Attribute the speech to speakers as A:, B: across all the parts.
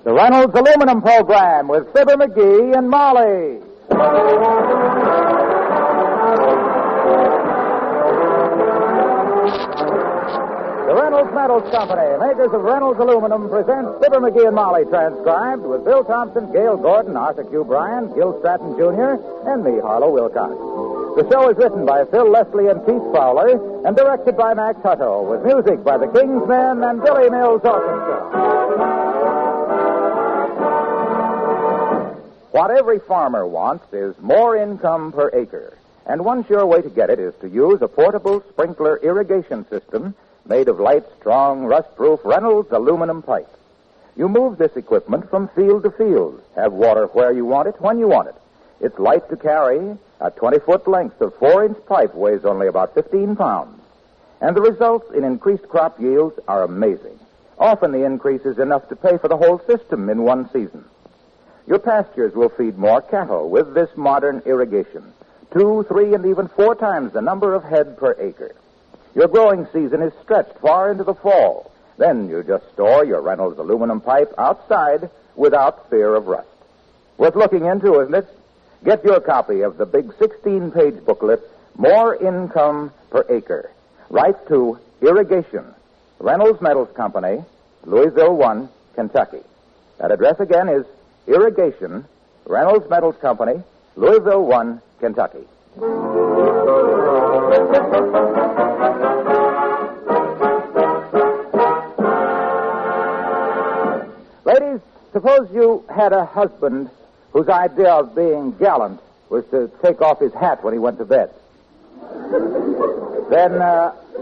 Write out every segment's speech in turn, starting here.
A: The Reynolds Aluminum Program with Fibber McGee and Molly. The Reynolds Metals Company, makers of Reynolds Aluminum, presents Fibber McGee and Molly, transcribed with Bill Thompson, Gail Gordon, Arthur Q. Bryan, Gil Stratton Jr., and me, Harlow Wilcox. The show is written by Phil Leslie and Keith Fowler and directed by Max Hutto, with music by the King's Men and Billy Mills Orchestra. What every farmer wants is more income per acre. And one sure way to get it is to use a portable sprinkler irrigation system made of light, strong, rust-proof Reynolds aluminum pipe. You move this equipment from field to field, have water where you want it, when you want it. It's light to carry. A 20-foot length of 4-inch pipe weighs only about 15 pounds. And the results in increased crop yields are amazing. Often the increase is enough to pay for the whole system in one season. Your pastures will feed more cattle with this modern irrigation. 2, 3, and even 4 times the number of head per acre. Your growing season is stretched far into the fall. Then you just store your Reynolds aluminum pipe outside without fear of rust. Worth looking into, isn't it? Get your copy of the big 16-page booklet, More Income per Acre. Write to Irrigation, Reynolds Metals Company, Louisville 1, Kentucky. That address again is Irrigation, Reynolds Metals Company, Louisville 1, Kentucky. Ladies, suppose you had a husband whose idea of being gallant was to take off his hat when he went to bed. Then,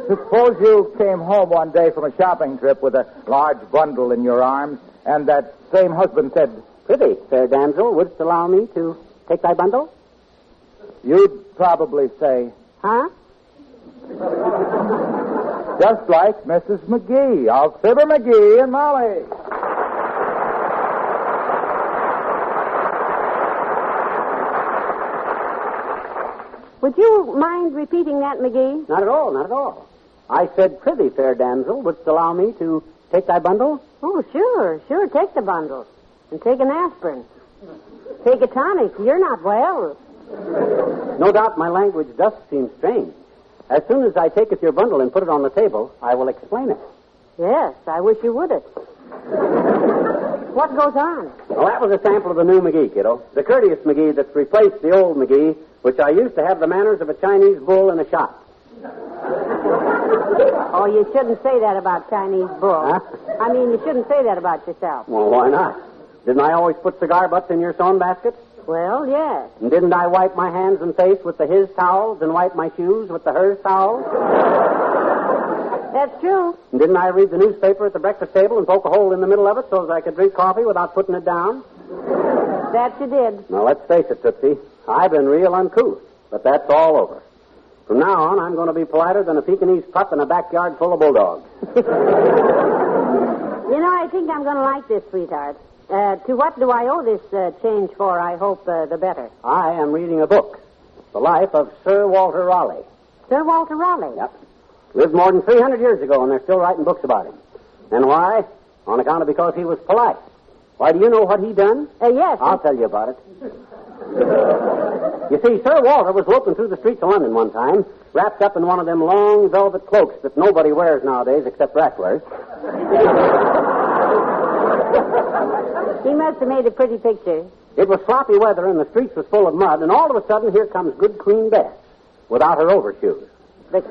A: suppose you came home one day from a shopping trip with a large bundle in your arms, and that same husband said,
B: "Prithee, fair damsel, wouldst allow me to take thy bundle?"
A: You'd probably say,
B: "Huh?"
A: Just like Mrs. McGee of Fibber McGee and Molly.
C: Would you mind repeating that, McGee?
B: Not at all, not at all. I said, "Prithee, fair damsel, wouldst allow me to take thy bundle?"
C: Oh, sure. Take the bundle. And take an aspirin. Take a tonic. You're not well.
B: No doubt my language does seem strange. As soon as I taketh your bundle and put it on the table, I will explain it.
C: Yes, I wish you would it. What goes on?
B: Well, that was a sample of the new McGee, kiddo. The Courteous McGee that's replaced the old McGee, which I used to have the manners of a Chinese bull in a shop.
C: Oh, you shouldn't say that about Chinese bull.
B: Huh?
C: I mean, you shouldn't say that about yourself.
B: Well, why not? Didn't I always put cigar butts in your sewn basket?
C: Well, yes.
B: And didn't I wipe my hands and face with the his towels and wipe my shoes with the hers towels?
C: That's true.
B: And didn't I read the newspaper at the breakfast table and poke a hole in the middle of it so that I could drink coffee without putting it down?
C: That you did.
B: Now, let's face it, Tootsie. I've been real uncouth, but that's all over. From now on, I'm going to be politer than a Pekingese pup in a backyard full of bulldogs.
C: You know, I think I'm going to like this, sweetheart. To what do I owe this change for, I hope, the better?
B: I am reading a book, The Life of Sir Walter Raleigh.
C: Sir Walter Raleigh?
B: Yep. Lived more than 300 years ago, and they're still writing books about him. And why? On account of because he was polite. Why, do you know what he done?
C: Yes.
B: I'll tell you about it. You see, Sir Walter was loping through the streets of London one time, wrapped up in one of them long velvet cloaks that nobody wears nowadays except wrestlers.
C: He must have made a pretty picture.
B: It was sloppy weather and the streets was full of mud, and all of a sudden here comes good Queen Bess without her overshoes.
C: The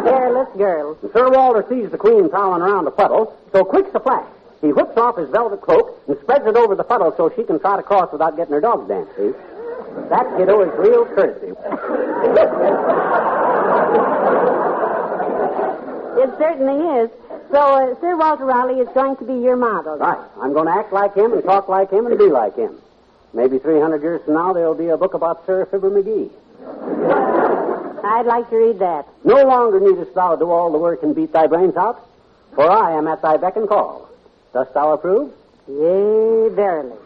C: careless girl.
B: And Sir Walter sees the Queen prowling around the puddle, so quick's a flash. He whips off his velvet cloak and spreads it over the puddle so she can trot across without getting her dogs danced, see? That kiddo is real courtesy.
C: It certainly is. So, Sir Walter Raleigh is going to be your model.
B: Right. I'm going to act like him and talk like him and be like him. Maybe 300 years from now, there'll be a book about Sir Fibber McGee.
C: I'd like to read that.
B: No longer needest thou do all the work and beat thy brains out, for I am at thy beck and call. Dost thou approve?
C: Yea, verily.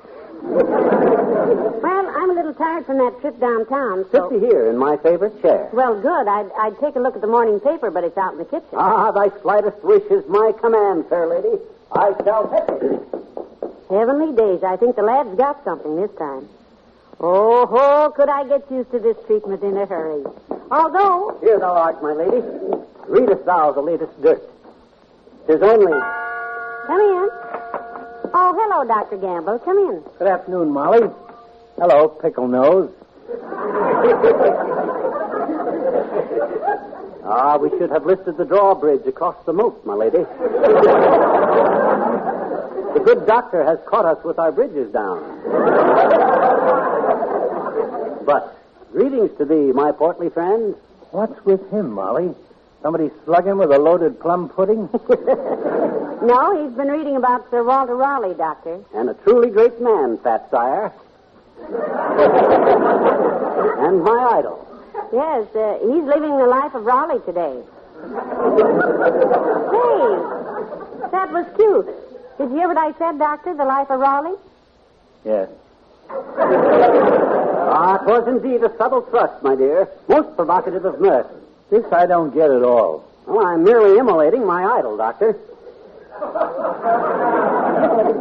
C: Well, I'm a little tired from that trip downtown, so...
B: Sit here in my favorite chair.
C: Well, good. I'd take a look at the morning paper, but it's out in the kitchen.
B: Ah, thy slightest wish is my command, fair lady. I shall take it.
C: Heavenly days. I think the lad's got something this time. Oh, could I get used to this treatment in a hurry. Although...
B: Here thou art, my lady. Readest thou the latest dirt? 'Tis only...
C: Come in. Oh, hello, Dr. Gamble. Come in.
D: Good afternoon, Molly. Hello, Pickle Nose.
B: We should have lifted the drawbridge across the moat, my lady. The good doctor has caught us with our bridges down. But greetings to thee, my portly friend.
D: What's with him, Molly? Somebody slug him with a loaded plum pudding?
C: No, he's been reading about Sir Walter Raleigh, Doctor.
B: And a truly great man, fat sire. And my idol.
C: Yes, he's living the life of Raleigh today. Hey, that was cute. Did you hear what I said, Doctor? The life of Raleigh?
D: Yes.
B: 'Twas indeed a subtle thrust, my dear. Most provocative of mirth.
D: This I don't get at all.
B: Well, I'm merely immolating my idol, Doctor.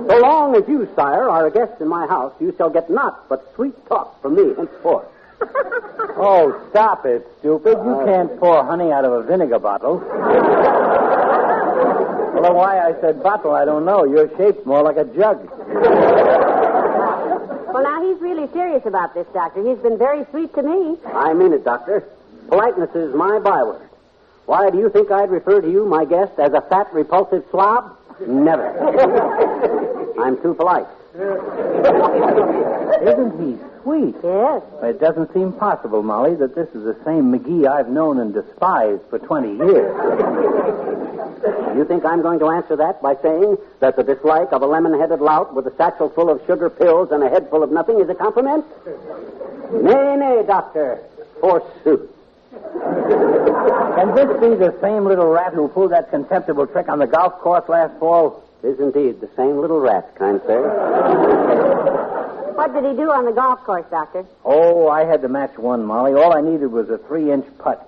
B: So long as you, sire, are a guest in my house, you shall get naught but sweet talk from me henceforth.
D: Oh, stop it, stupid. You can't pour honey out of a vinegar bottle. Well, why I said bottle, I don't know. Your shape's more like a jug.
C: Well, now, he's really serious about this, Doctor. He's been very sweet to me.
B: I mean it, Doctor. Politeness is my byword. Why do you think I'd refer to you, my guest, as a fat, repulsive slob? Never. I'm too polite.
D: Isn't he sweet?
C: Yes.
D: It doesn't seem possible, Molly, that this is the same McGee I've known and despised for 20 years.
B: You think I'm going to answer that by saying that the dislike of a lemon-headed lout with a satchel full of sugar pills and a head full of nothing is a compliment? Nay, Doctor. Forsooth.
D: Can this be the same little rat who pulled that contemptible trick on the golf course last fall?
B: It is indeed the same little rat, kind sir.
C: What did he do on the golf course, Doctor?
D: Oh, I had to match one, Molly. All I needed was a 3-inch putt.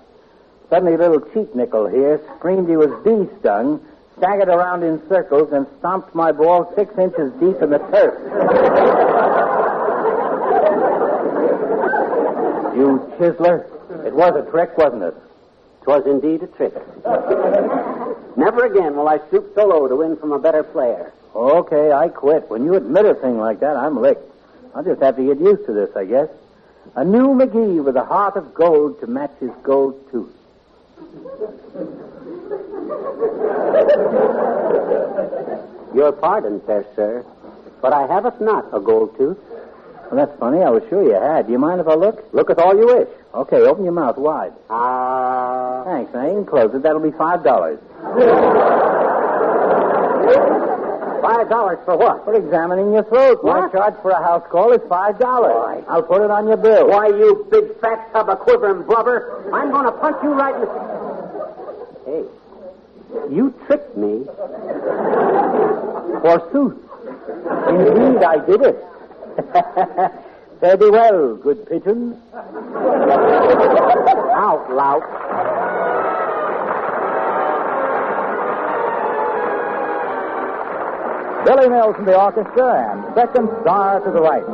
D: Suddenly, little cheat nickel here screamed he was bee-stung, staggered around in circles, and stomped my ball 6 inches deep in the turf. You chiseler. It was a trick, wasn't it?
B: 'Twas indeed a trick. Never again will I stoop so low to win from a better player.
D: Okay, I quit. When you admit a thing like that, I'm licked. I'll just have to get used to this, I guess. A new McGee with a heart of gold to match his gold tooth.
B: Your pardon, fair sir, but I haveth not a gold tooth.
D: Well, that's funny. I was sure you had. Do you mind if I look?
B: Looketh all you wish.
D: Okay, open your mouth wide. Thanks. Now, you can close it. That'll be $5.
B: $5 for what?
D: For examining your throat.
B: What?
D: My charge for a house call is $5.
B: Why?
D: I'll put it on your bill.
B: Why, you big fat tub of quivering blubber, I'm going to punch you right in the... Hey, you tricked me.
D: Forsooth. Indeed, I did it. Fare thee well, good pigeons.
B: Out, lout.
A: Billy Mills from the orchestra and second star to the right.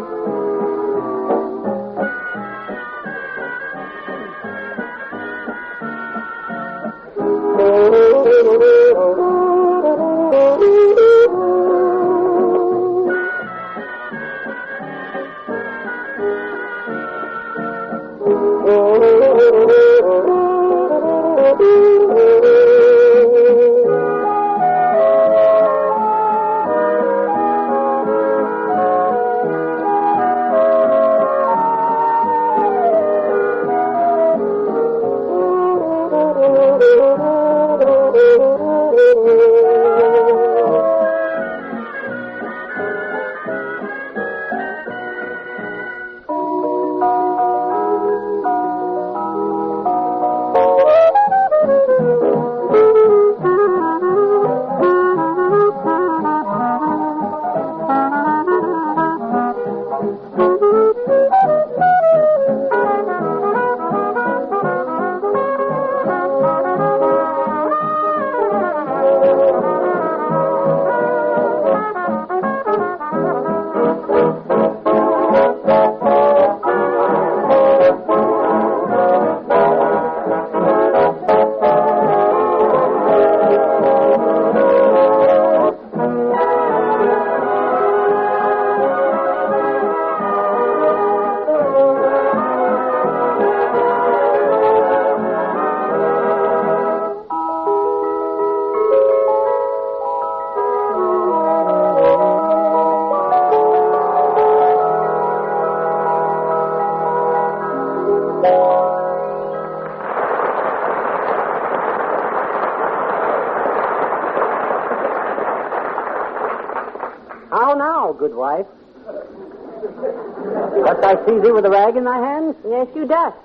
B: How now, good wife? Dost I see thee with a rag in thy hand?
C: Yes, you dost.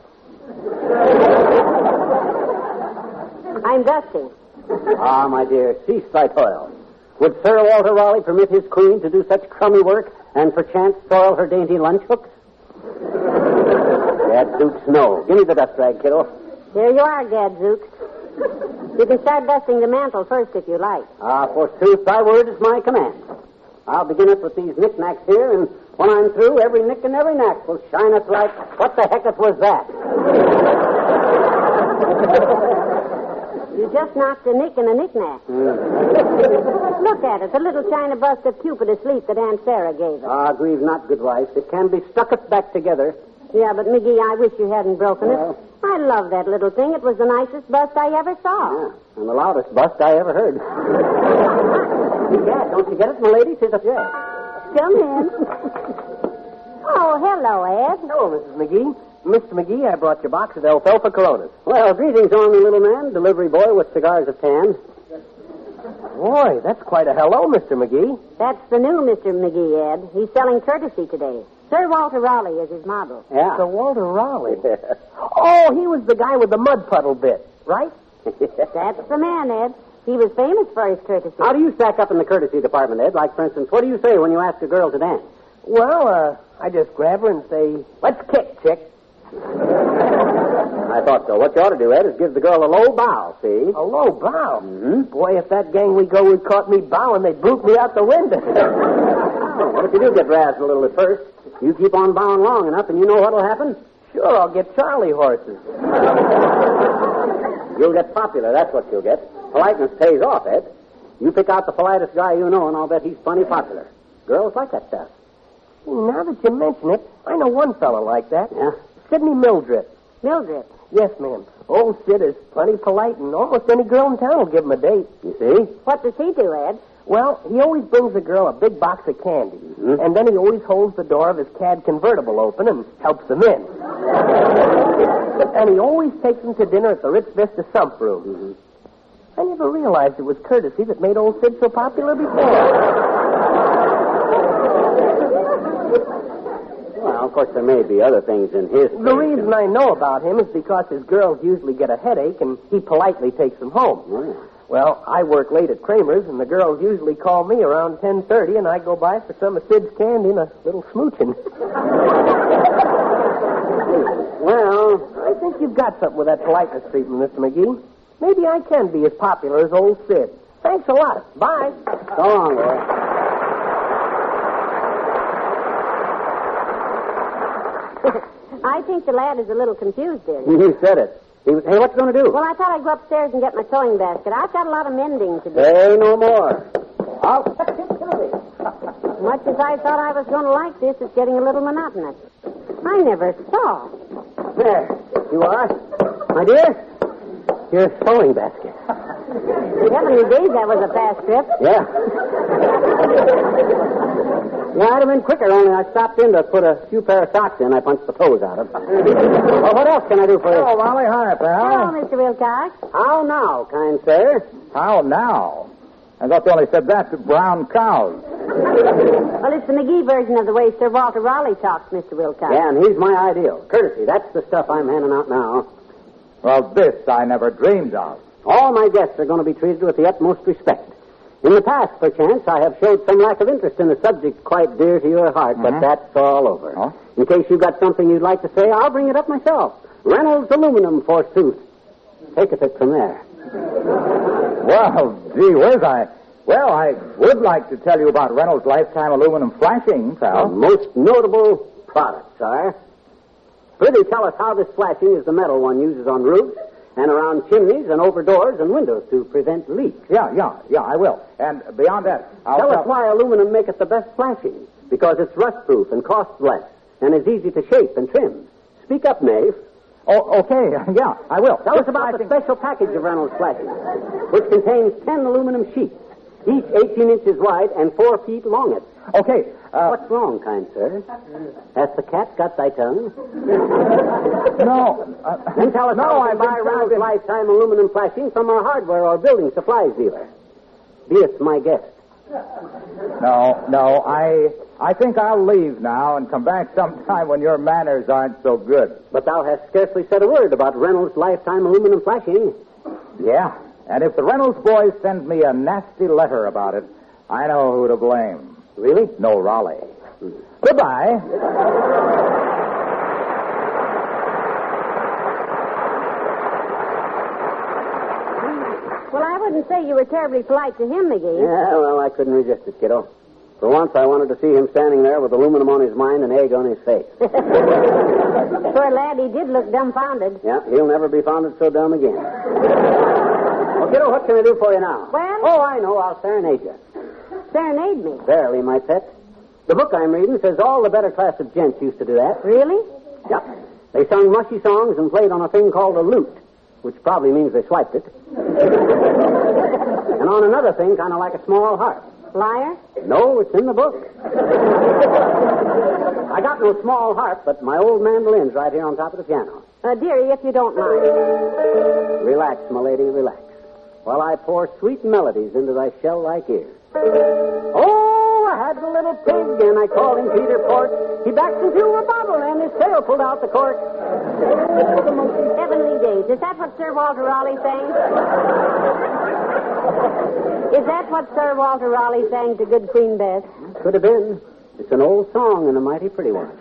C: I'm dusting.
B: Ah, my dear, cease thy toil. Would Sir Walter Raleigh permit his queen to do such crummy work and perchance soil her dainty lunch hooks? Gadzooks, no. Give me the dust rag, kiddo.
C: Here you are, Gadzooks. You can start dusting the mantle first if you like.
B: Ah, forsooth, thy word is my command. I'll begin it with these knickknacks here, and when I'm through, every nick and every knack will shineth like... What the hecketh was that?
C: You just knocked a nick and a knick-knack. Look at it, the little china bust of Cupid asleep that Aunt Sarah gave us.
B: Ah, grieve not, good wife. It can be stucketh back together.
C: Yeah, but, McGee, I wish you hadn't broken it. I love that little thing. It was the nicest bust I ever saw.
B: Yeah, and the loudest bust I ever heard. Yeah, don't you get it, my lady? Tis a yes.
C: Come in. Oh, hello, Ed.
E: Hello, Mrs. McGee. Mr. McGee, I brought your box of alfalfa Coronas.
B: Well, greetings on me, little man. Delivery boy with cigars of tan.
E: Boy, that's quite a hello, Mr. McGee.
C: That's the new Mr. McGee, Ed. He's selling Courtesy today. Sir Walter Raleigh is his model.
B: Yeah.
E: Sir Walter Raleigh. Oh, he was the guy with the mud puddle bit, right?
C: That's the man, Ed. He was famous for his courtesy.
B: How do you stack up in the courtesy department, Ed? Like, for instance, what do you say when you ask a girl to dance?
E: Well, I just grab her and say, let's kick, chick.
B: I thought so. What you ought to do, Ed, is give the girl a low bow, see?
E: A low bow?
B: Mm-hmm.
E: Boy, if that gang we go with caught me bowing, they'd boot me out the window.
B: What if you do get razzed a little at first? You keep on bowing long enough, and you know what'll happen?
E: Sure, I'll get Charlie horses.
B: You'll get popular, that's what you'll get. Politeness pays off, Ed. You pick out the politest guy you know, and I'll bet he's plenty popular. Girls like that stuff.
E: Now that you mention it, I know one fellow like that.
B: Yeah?
E: Sidney Mildred.
C: Mildred.
E: Yes, ma'am. Old Sid is plenty polite, and almost any girl in town will give him a date.
B: You see?
C: What does he do, Ed?
E: Well, he always brings the girl a big box of candy, and then he always holds the door of his cad convertible open and helps them in. And he always takes them to dinner at the Ritz Vista Sump Room.
B: Mm-hmm.
E: I never realized it was courtesy that made old Sid so popular before.
B: Well, of course, there may be other things in his...
E: The reason I know about him is because his girls usually get a headache, and he politely takes them home.
B: Oh, yeah.
E: Well, I work late at Kramer's, and the girls usually call me around 10:30, and I go by for some of Sid's candy and a little smooching. Well, I think you've got something with that politeness treatment, Mr. McGee. Maybe I can be as popular as old Sid. Thanks a lot. Bye.
B: So long, boy.
C: I think the lad is a little confused there.
B: You said it. Hey, what's he going to do?
C: Well, I thought I'd go upstairs and get my sewing basket. I've got a lot of mending to do.
B: Say no more. I'll...
C: Much as I thought I was going to like this, it's getting a little monotonous. I never saw.
B: There. You are. My dear, your sewing basket.
C: Heavenly days, that was a fast trip.
B: Yeah. Yeah, I'd have been quicker, only I stopped in to put a few pair of socks in I punched the toes out of. Well, what else can I do for you?
A: Oh, Molly, hi, pal.
C: Hello, Mr. Wilcox.
B: How now, kind sir?
A: How now? I thought they only said that to brown cows.
C: Well, it's the McGee version of the way Sir Walter Raleigh talks, Mr. Wilcox.
B: Yeah, and he's my ideal. Courtesy, that's the stuff I'm handing out now.
A: Well, this I never dreamed of.
B: All my guests are going to be treated with the utmost respect. In the past, perchance, I have showed some lack of interest in the subject quite dear to your heart, but that's all over.
A: Oh?
B: In case you've got something you'd like to say, I'll bring it up myself. Reynolds Aluminum, forsooth. Taketh it from there.
A: Well, gee whiz, I would like to tell you about Reynolds Lifetime Aluminum Flashing,
B: A
A: pal.
B: most notable product, sir. Prithee, tell us how this flashing is the metal one uses on roofs and around chimneys and over doors and windows to prevent leaks.
A: Yeah, I will. And beyond that,
B: Tell us why aluminum maketh the best flashing. Because it's rust-proof and costs less and is easy to shape and trim. Speak up, knave.
A: Oh, okay, yeah, I will.
B: Tell us about the special package of Reynolds flashing, which contains 10 aluminum sheets, each 18 inches wide and 4 feet long.
A: Okay.
B: What's wrong, kind sir? Has the cat got thy tongue?
A: No.
B: Then tell us how you
A: I've
B: buy
A: been
B: Reynolds
A: trying to-
B: Lifetime aluminum flashing from our hardware or building supplies dealer. Be it my guest.
A: No, I think I'll leave now and come back sometime when your manners aren't so good.
B: But thou hast scarcely said a word about Reynolds' lifetime aluminum flashing.
A: Yeah, and if the Reynolds boys send me a nasty letter about it, I know who to blame.
B: Really?
A: No, Raleigh. Goodbye.
C: Well, I wouldn't say you were terribly polite to him, McGee.
B: Yeah, well, I couldn't resist it, kiddo. For once, I wanted to see him standing there with aluminum on his mind and egg on his face.
C: Poor lad, he did look dumbfounded.
B: Yeah, he'll never be founded so dumb again. Well, kiddo, what can I do for you now?
C: Well?
B: Oh, I know. I'll serenade you.
C: Serenade me.
B: Verily, my pet. The book I'm reading says all the better class of gents used to do that.
C: Really?
B: Yep. They sung mushy songs and played on a thing called a lute, which probably means they swiped it. And on another thing, kind of like a small harp.
C: Liar?
B: No, it's in the book. I got no small harp, but my old mandolin's right here on top of the piano.
C: Dearie, if you don't mind.
B: Relax, my lady, relax. While I pour sweet melodies into thy shell-like ears. Oh, I had a little pig, and I called him Peter Port. He backed into a bottle, and his tail pulled out the cork.
C: The most heavenly days. Is that what Sir Walter Raleigh sang? Is that what Sir Walter Raleigh sang to good Queen Bess?
B: Could have been. It's an old song and a mighty pretty one.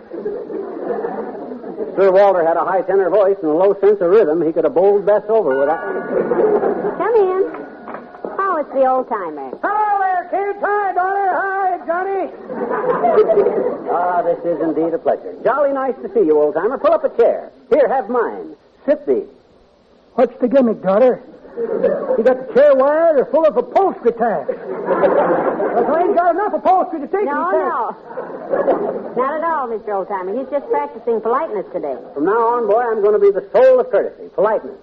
B: If Sir Walter had a high tenor voice and a low sense of rhythm, he could have bowled Bess over with that.
C: Come in. Oh, it's the old timer.
E: Hello there, kids. Hi, daughter. Hi, Johnny.
B: Ah, this is indeed a pleasure. Jolly nice to see you, old timer. Pull up a chair. Here, have mine. Sit thee.
E: What's the gimmick, daughter? You got the chair wired or full of upholstery tacks? Well, I ain't got enough upholstery to take
C: No,
E: these tacks.
C: no. Not at all, Mr. Oldtimer. He's just practicing politeness today.
B: From now on, boy, I'm going to be the soul of courtesy. Politeness.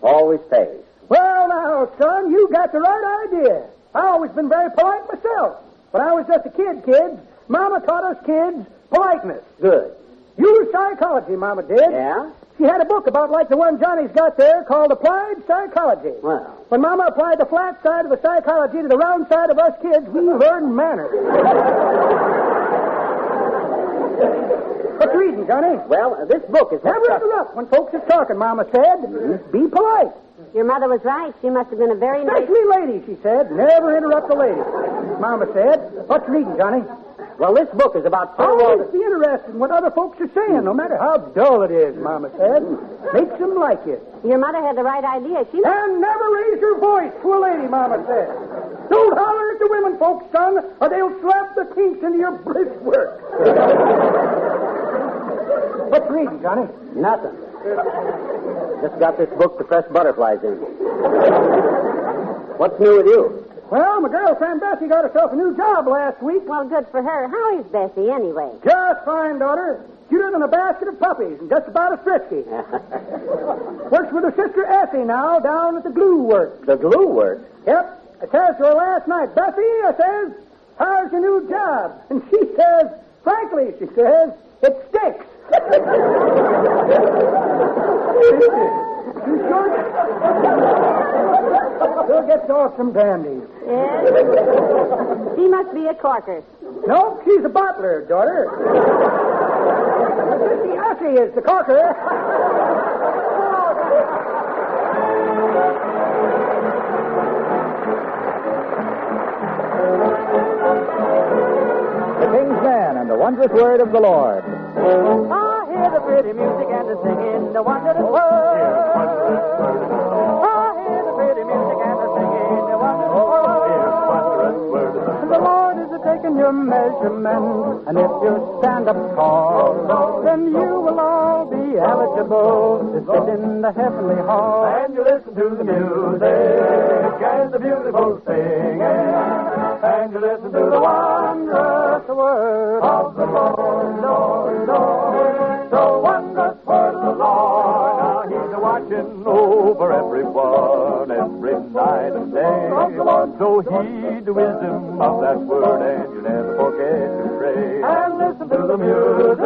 B: Always pays.
E: Well, now, son, you got the right idea. I always been very polite myself. When I was just a kid, kids, Mama taught us kids politeness.
B: Good.
E: Used psychology, Mama did.
B: Yeah?
E: She had a book about like the one Johnny's got there called Applied Psychology.
B: Well.
E: When Mama applied the flat side of the psychology to the round side of us kids, we learned manners. What's you reading, Johnny?
B: Well, this book is...
E: Never interrupt when folks are talking, Mama said. Be polite.
C: Your mother was right. She must have been a very nice...
E: Especially ladies, she said. Never interrupt a lady. Mama said. What's you reading, Johnny?
B: Well, this book is about Sir
E: Always
B: Walter...
E: be interested in what other folks are saying, no matter how dull it is, Mama said. Makes them like you.
C: Your mother had the right idea. She...
E: And never raise your voice to a lady, Mama said. Don't holler at the women folks, son, or they'll slap the kinks into your briskwork. What's you reading, Johnny?
B: Nothing. Just got this book to press butterflies in. What's new with you?
E: Well, my girlfriend Bessie got herself a new job last week.
C: Well, good for her. How is Bessie, anyway?
E: Just fine, daughter. Cuter than a basket of puppies and just about as frisky. Works with her sister Essie now down at the glue works.
B: The glue works?
E: Yep. I says to her last night, Bessie, I says, how's your new job? And she says, frankly, she says, it stinks. Too short? Still gets off some dandies.
C: Yes? She must be a corker.
E: No, she's a bottler, daughter. Sissy Essie is the corker.
A: The King's Man and the Wondrous Word of the Lord.
F: I hear the pretty music and the singing, the wondrous word. I hear the pretty music and the singing, the wondrous word. The Lord is taking your measurement, and if you stand up tall, then you will all be eligible to sit in the heavenly hall. And you listen to the music and the beautiful singing, and you listen to the wondrous word of the Lord, Lord, Lord. The wondrous word of the Lord. Now he's watching over everyone every night and day. So heed the wisdom of that word, and you never forget to pray. And listen to the music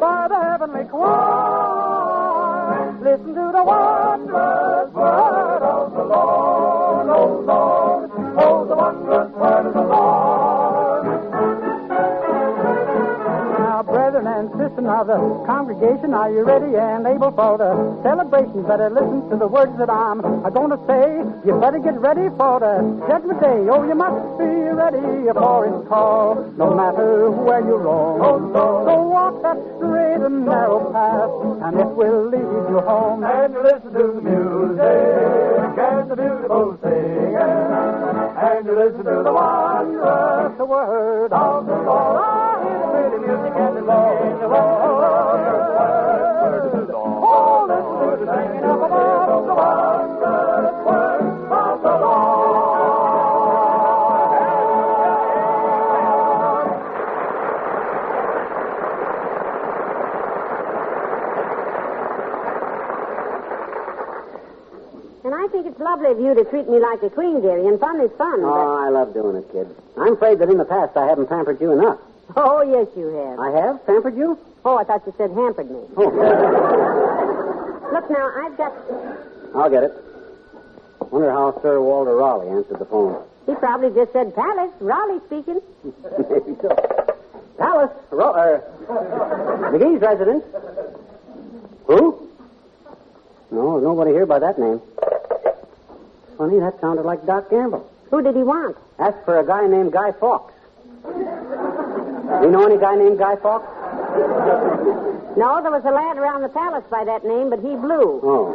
F: by the heavenly choir. Listen to the wondrous word of the Lord, oh Lord. Oh, the wondrous word of the Lord. and sister, now the congregation, are you ready and able for the celebration? Better listen to the words that I'm going to say. You better get ready for the judgment day. Oh, you must be ready for his call, no matter where you roam. So walk that straight and narrow path, and it will lead you home.
G: And you listen to the music and the beautiful singing, and you listen to the wondrous word of the Lord. Oh, hear the pretty music and the singing, the wondrous word of the Lord. Oh, listen to the singing of the wondrous word of the Lord.
C: And I think it's lovely of you to treat me like a queen, dearie, and fun is fun.
B: Oh, I love doing it, kid. I'm afraid that in the past I haven't pampered you enough.
C: Oh, yes, you have.
B: I have? Pampered you?
C: Oh, I thought you said hampered me.
B: Oh.
C: Look, now, I've got...
B: I'll get it. Wonder how Sir Walter Raleigh answered the phone.
C: He probably just said, Palace, Raleigh speaking.
B: Maybe so. Palace, McGees residence. Who? No, nobody here by that name. Funny, that sounded like Doc Gamble.
C: Who did he want?
B: Asked for a guy named Guy Fawkes. You know any guy named Guy Fawkes?
C: No, there was a lad around the palace by that name, but he blew.
B: Oh.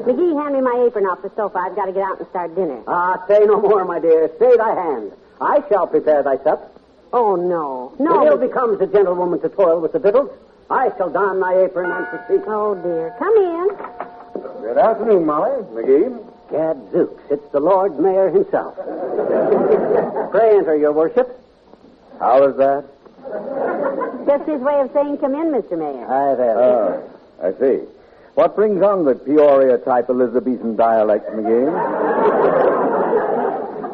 C: McGee, hand me my apron off the sofa. I've got to get out and start dinner.
B: Say no more, my dear. Stay thy hand. I shall prepare thy sup.
C: Oh, no.
B: It ill becomes a gentlewoman to toil with the victuals. I shall don thy apron and proceed.
C: Oh, dear. Come in.
G: Good afternoon, Molly. McGee.
B: Gadzooks, it's the Lord Mayor himself. Pray enter, your worship.
G: How is that?
C: Just his way of saying come in, Mr. Mayor.
B: Hi there.
G: I see. What brings on the Peoria-type Elizabethan dialect, McGee?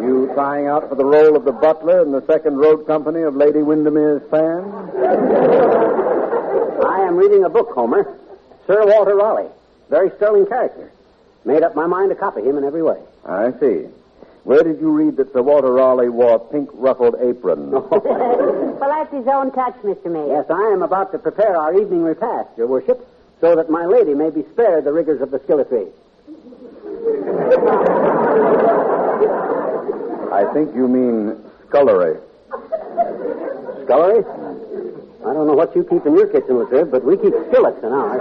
G: You trying out for the role of the butler in the second road company of Lady Windermere's fan?
B: I am reading a book, Homer. Sir Walter Raleigh. Very sterling character. Made up my mind to copy him in every way.
G: I see. Where did you read that Sir Walter Raleigh wore a pink ruffled apron?
C: Well, that's his own touch, Mr. Mayor.
B: Yes, I am about to prepare our evening repast, your worship, so that my lady may be spared the rigors of the skilletry.
G: I think you mean scullery.
B: Scullery? I don't know what you keep in your kitchen, Lizard, but we keep skillets in ours.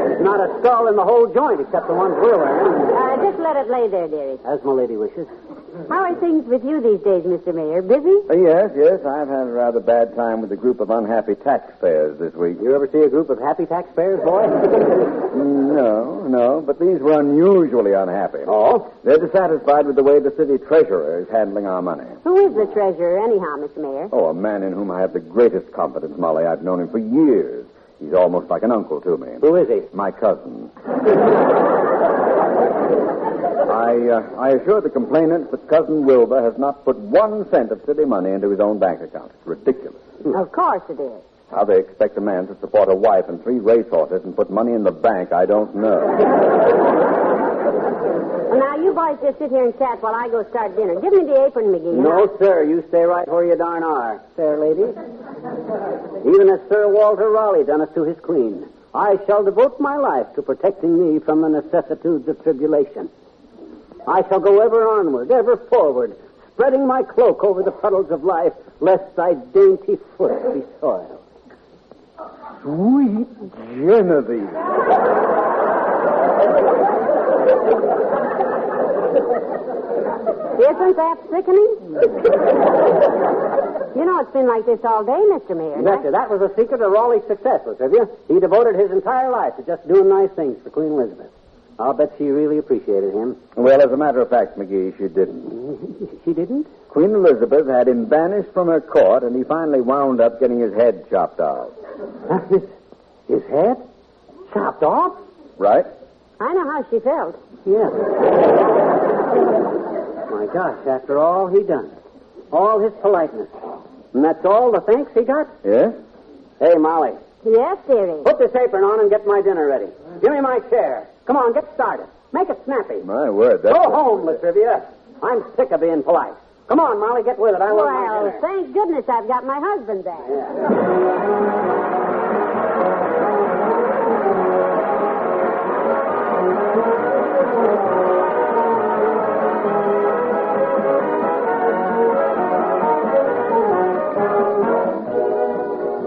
B: There's not a skull in the whole joint except the ones we're wearing.
C: Just let it lay there, dearie.
B: As my lady wishes.
C: How are things with you these days, Mr. Mayor? Busy?
G: Yes. I've had a rather bad time with a group of unhappy taxpayers this week.
B: You ever see a group of happy taxpayers, boy?
G: No, but these were unusually unhappy.
B: Oh?
G: They're dissatisfied with the way the city treasurer is handling our money.
C: Who is the treasurer, anyhow, Mr. Mayor?
G: Oh, a man in whom I have the greatest confidence, Molly. I've known him for years. He's almost like an uncle to me.
B: Who is he?
G: My cousin. I assure the complainants that Cousin Wilbur has not put 1 cent of city money into his own bank account. It's ridiculous.
C: Of course it is.
G: How they expect a man to support a wife and 3 racehorses and put money in the bank, I don't know.
C: Well, now, you boys just sit here and chat while I go start dinner. Give me the apron, McGee.
B: No, sir. You stay right where you darn are, fair lady. Even as Sir Walter Raleigh done it to his queen, I shall devote my life to protecting thee from the necessitudes of tribulation. I shall go ever onward, ever forward, spreading my cloak over the puddles of life, lest thy dainty foot be soiled.
G: Sweet Genevieve.
C: Isn't that sickening? You know, it's been like this all day, Mr. Mayor.
B: Betcha, that was the secret of Raleigh's success, Latrivia. He devoted his entire life to just doing nice things for Queen Elizabeth. I'll bet she really appreciated him.
G: Well, as a matter of fact, McGee, she didn't.
B: She didn't?
G: Queen Elizabeth had him banished from her court, and he finally wound up getting his head chopped off.
B: His head? Chopped off?
G: Right?
C: I know how she felt.
B: Yeah. My gosh, after all he done. All his politeness. And that's all the thanks he got?
G: Yes?
B: Hey, Molly.
C: Yes, dearie.
B: Put this apron on and get my dinner ready. Give me my chair. Come on, get started. Make it snappy.
G: My word, that's...
B: Go home, Latrivia. I'm sick of being polite. Come on, Molly, get with it. I want my
C: Well,
B: dinner.
C: thank goodness I've got my husband back.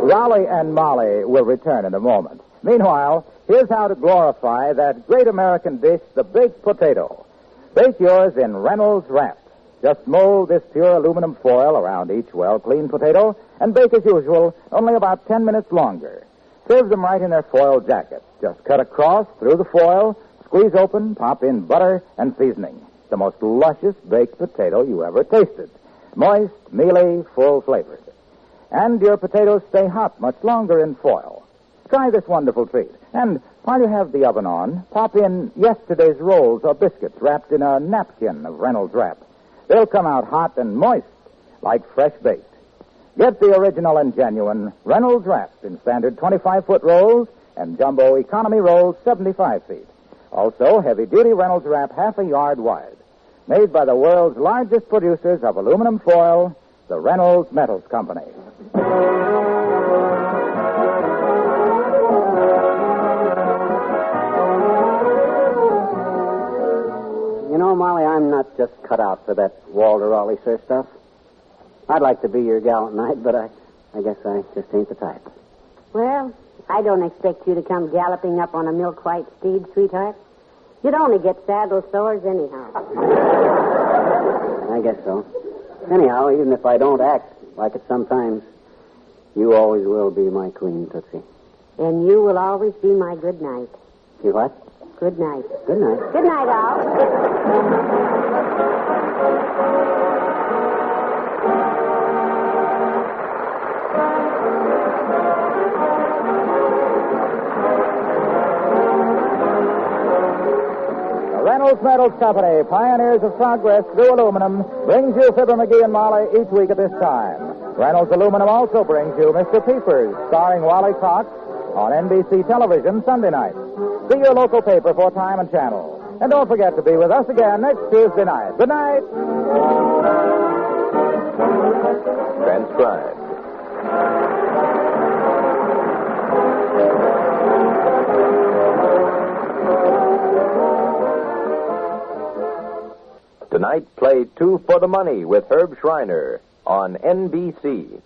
A: Raleigh and Molly will return in a moment. Meanwhile, here's how to glorify that great American dish, the baked potato. Bake yours in Reynolds Wrap. Just mold this pure aluminum foil around each well-cleaned potato and bake as usual, only about 10 minutes longer. Serve them right in their foil jackets. Just cut across through the foil, squeeze open, pop in butter and seasoning. The most luscious baked potato you ever tasted. Moist, mealy, full flavored. And your potatoes stay hot much longer in foil. Try this wonderful treat. And while you have the oven on, pop in yesterday's rolls or biscuits wrapped in a napkin of Reynolds Wrap. They'll come out hot and moist, like fresh baked. Get the original and genuine Reynolds Wrap in standard 25-foot rolls and jumbo economy rolls 75 feet. Also, heavy-duty Reynolds Wrap half a yard wide. Made by the world's largest producers of aluminum foil, the Reynolds Metals Company.
B: You know, Molly, I'm not just cut out for that Walter Raleigh sir stuff. I'd like to be your gal at night, but I guess I just ain't the type.
C: Well, I don't expect you to come galloping up on a milk-white steed, sweetheart. You'd only get saddle sores anyhow.
B: I guess so. Anyhow, even if I don't act like it sometimes, you always will be my queen, Tootsie.
C: And you will always be my good night.
B: You what?
C: Good night.
B: Good night.
C: Good night, Al.
A: Reynolds Metals Company, pioneers of progress through aluminum, brings you Fibber McGee and Molly each week at this time. Reynolds Aluminum also brings you Mr. Peepers, starring Wally Cox, on NBC television Sunday night. See your local paper for time and channel. And don't forget to be with us again next Tuesday night. Good night.
H: Transcribed. Tonight, play Two for the Money with Herb Schreiner on NBC.